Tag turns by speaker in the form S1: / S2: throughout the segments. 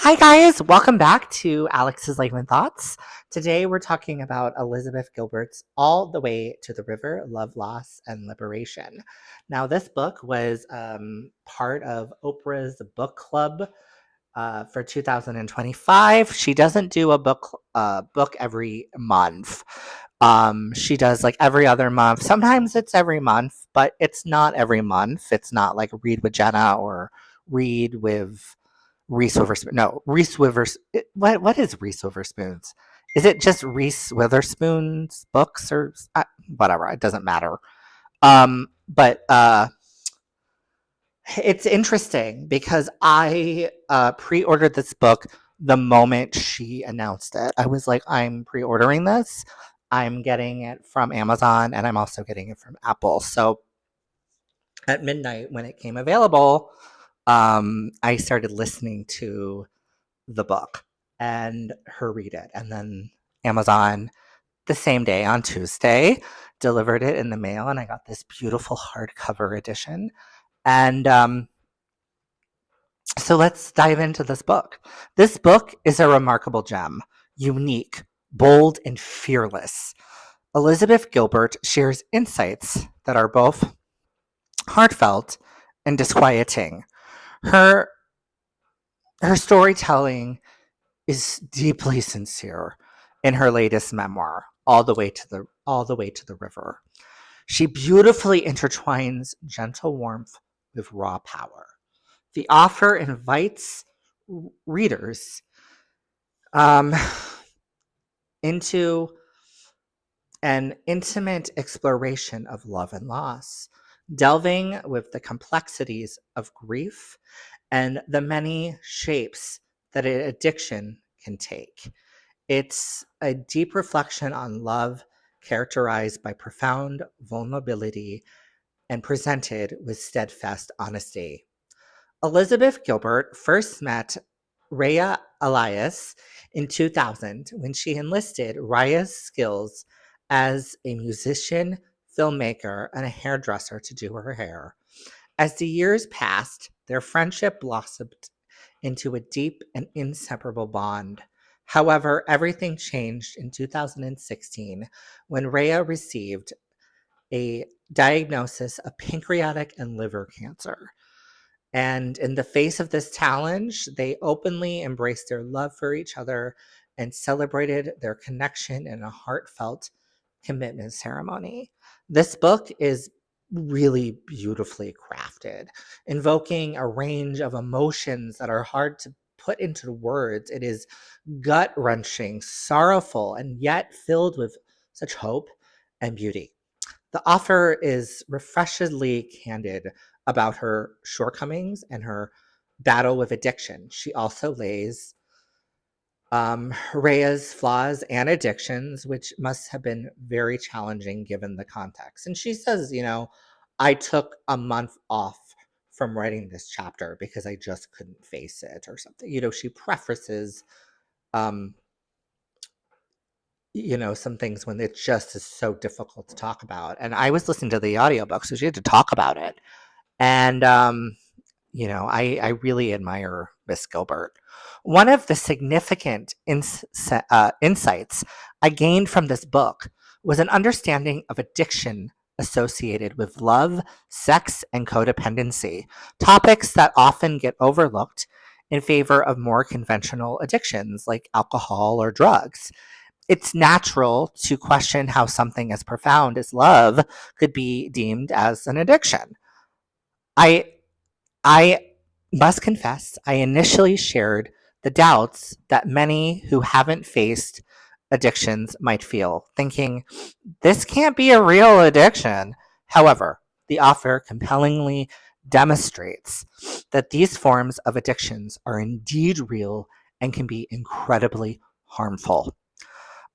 S1: Hi, guys. Welcome back to Alex's Life and Thoughts. Today, we're talking about Elizabeth Gilbert's All the Way to the River Love, Loss, and Liberation. Now, this book was part of Oprah's book club for 2025. She doesn't do a book every month. She does like every other month. Sometimes it's every month, but it's not every month. It's not like Read with Jenna or Read with Reese Witherspoon. No, Reese Withers. What is Reese Witherspoon's? Is it just Reese Witherspoon's books or whatever? It doesn't matter. But it's interesting because I pre-ordered this book the moment she announced it. I was like, I'm pre-ordering this. I'm getting it from Amazon and I'm also getting it from Apple. So at midnight when it came available, I started listening to the book and her read it. And then Amazon, the same day on Tuesday, delivered it in the mail. And I got this beautiful hardcover edition. And so let's dive into this book. This book is a remarkable gem, unique, bold, and fearless. Elizabeth Gilbert shares insights that are both heartfelt and disquieting. Her storytelling is deeply sincere in her latest memoir, All the Way to the River. She beautifully intertwines gentle warmth with raw power. The author invites readers um, into an intimate exploration of love and loss, delving with the complexities of grief and the many shapes that an addiction can take. It's a deep reflection on love characterized by profound vulnerability and presented with steadfast honesty. Elizabeth Gilbert first met Rhea Elias in 2000 when she enlisted Raya's skills as a musician, filmmaker, and a hairdresser to do her hair. As the years passed, their friendship blossomed into a deep and inseparable bond. However, everything changed in 2016 when Rhea received a diagnosis of pancreatic and liver cancer. And in the face of this challenge, they openly embraced their love for each other and celebrated their connection in a heartfelt commitment ceremony. This book is really beautifully crafted, invoking a range of emotions that are hard to put into words. It is gut wrenching, sorrowful, and yet filled with such hope and beauty. The author is refreshingly candid about her shortcomings and her battle with addiction. She also lays Rhea's flaws and addictions, which must have been very challenging given the context. And she says, I took a month off from writing this chapter because I just couldn't face it or something. She prefaces, um, some things when it just is so difficult to talk about. And I was listening to the audiobook, so she had to talk about it. And, I really admire Miss Gilbert. One of the significant insights I gained from this book was an understanding of addiction associated with love, sex, and codependency, topics that often get overlooked in favor of more conventional addictions like alcohol or drugs. It's natural to question how something as profound as love could be deemed as an addiction. I I must confess, I initially shared the doubts that many who haven't faced addictions might feel, thinking, this can't be a real addiction. However, the author compellingly demonstrates that these forms of addictions are indeed real and can be incredibly harmful.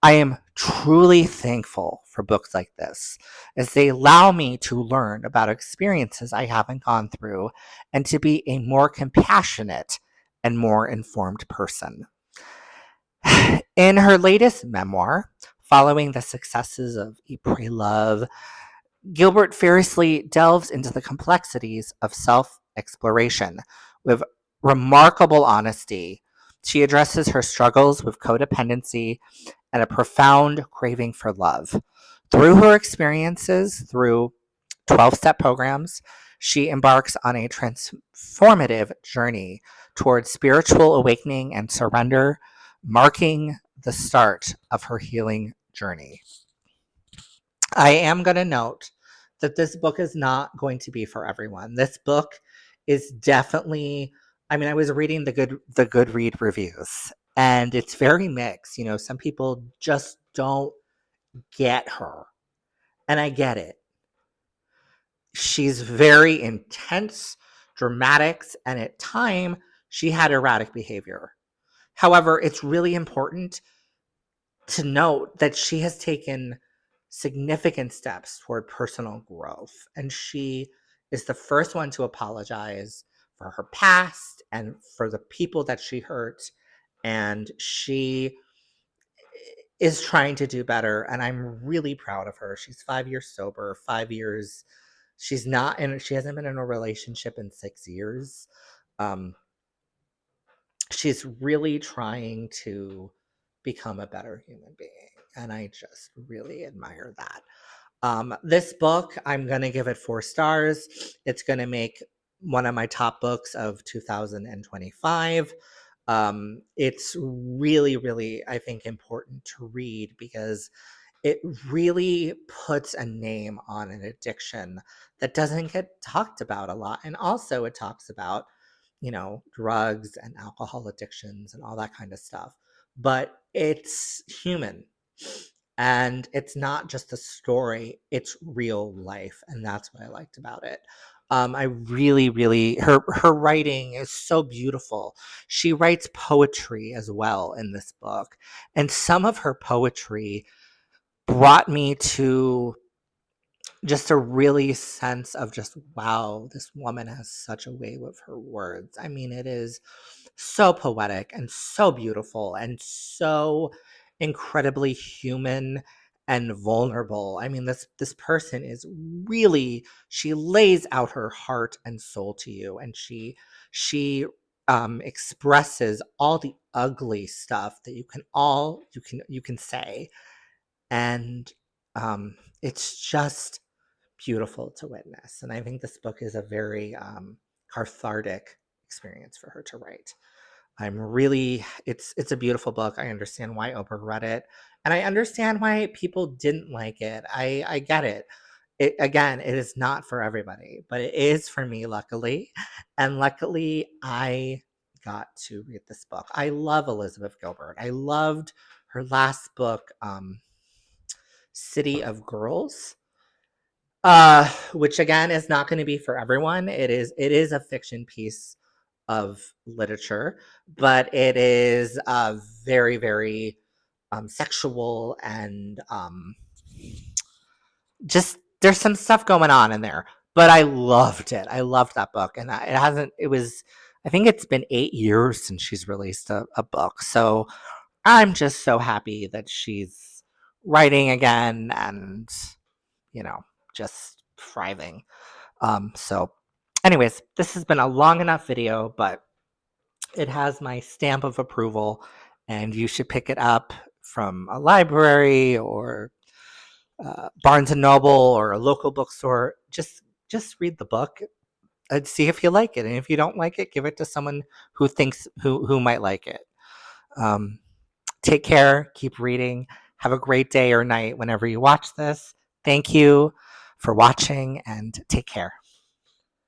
S1: I am truly thankful for books like this, as they allow me to learn about experiences I haven't gone through and to be a more compassionate and more informed person. In her latest memoir, following the successes of Eat, Pray, Love, Gilbert fiercely delves into the complexities of self exploration with remarkable honesty. She addresses her struggles with codependency and a profound craving for love. Through her experiences, through 12-step programs, she embarks on a transformative journey towards spiritual awakening and surrender, marking the start of her healing journey. I am going to note that this book is not going to be for everyone. This book is definitely, I mean, I was reading the good read reviews, and it's very mixed. You know, some people just don't get her, and I get it. She's very intense, dramatic, and at time she had erratic behavior. However, it's really important to note that she has taken significant steps toward personal growth, and she is the first one to apologize for her past and for the people that she hurt, and she is trying to do better, and I'm really proud of her. She's 5 years sober, 5 years. She hasn't been in a relationship in 6 years. Um, she's really trying to become a better human being, and I just really admire that. This book, I'm going to give it 4 stars. It's going to make one of my top books of 2025. It's really, really, I think, important to read because it really puts a name on an addiction that doesn't get talked about a lot. And also, it talks about, drugs and alcohol addictions and all that kind of stuff. But it's human. And it's not just a story, it's real life. And that's what I liked about it. I really, really, her writing is so beautiful. She writes poetry as well in this book. And some of her poetry brought me to just a really sense of just, wow, this woman has such a way with her words. I mean, it is so poetic and so beautiful and so incredibly human and vulnerable. I mean, this person is really, she lays out her heart and soul to you, and she expresses all the ugly stuff that you can say, and it's just beautiful to witness. And I think this book is a very cathartic experience for her to write. It's a beautiful book. I understand why Oprah read it, and I understand why people didn't like it. I get it. It is not for everybody, but it is for me, luckily. And luckily, I got to read this book. I love Elizabeth Gilbert. I loved her last book, City of Girls, which again is not going to be for everyone. It is a fiction piece of literature, but it is very, very sexual, and just there's some stuff going on in there. But I loved it. I loved that book, and it hasn't. It was. I think it's been 8 years since she's released a book, so I'm just so happy that she's writing again, and you know, just thriving. So, anyways, this has been a long enough video, but it has my stamp of approval, and you should pick it up from a library or Barnes and Noble or a local bookstore. Just read the book and see if you like it, and if you don't like it, give it to someone who might like it. Take care. Keep reading. Have a great day or night whenever you watch this. Thank you for watching, and take care.